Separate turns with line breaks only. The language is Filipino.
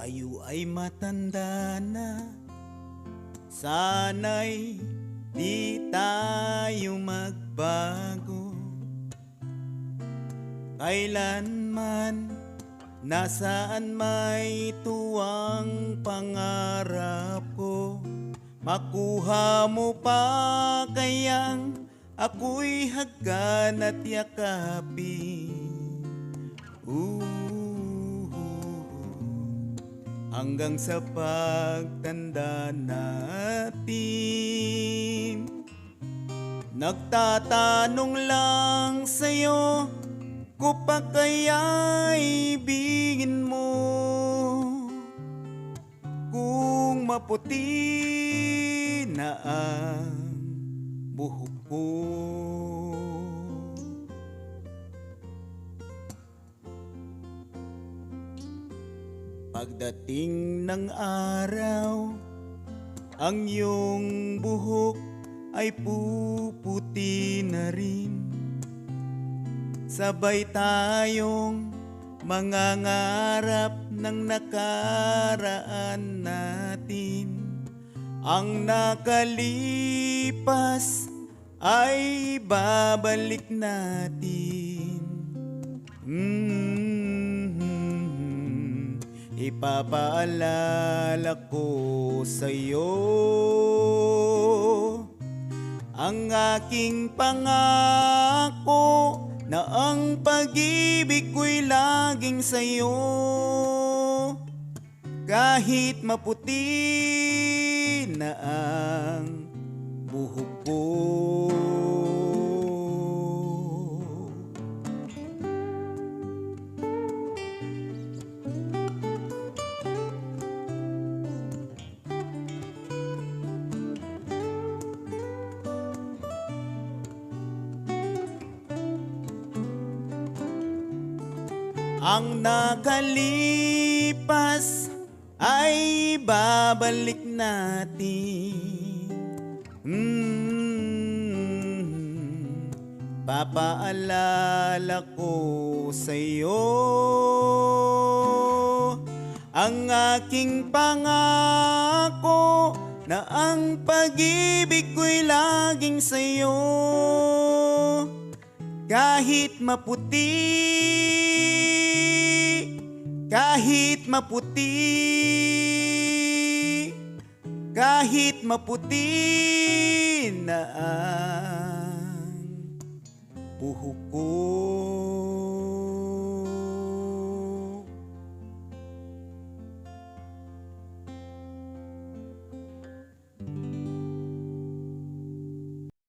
Tayo ay matanda na, sana'y di tayo magbago. Kailanman, nasaan may tuwang pangarap ko, makuha mo pa kayang ako'y hagkan at yakapin. Hanggang sa pagtanda natin, nagtatanong lang sa'yo, ko pa kaya ibigin mo kung maputi na ang buhok ko. Pagdating ng araw, ang iyong buhok ay puputi na rin. Sabay tayong mangangarap ng nakaraan natin. Ang nakalipas ay babalik natin. Ipapaalala ko sa'yo ang aking pangako na ang pag-ibig ko'y laging sa'yo. Kahit maputi na ang buhok ko. Ang nakalipas ay babalik natin. Papaalala ko sa'yo ang aking pangako na ang pag-ibig ko'y laging sa'yo. Kahit maputi, kahit maputi, kahit maputi na ang buhok ko.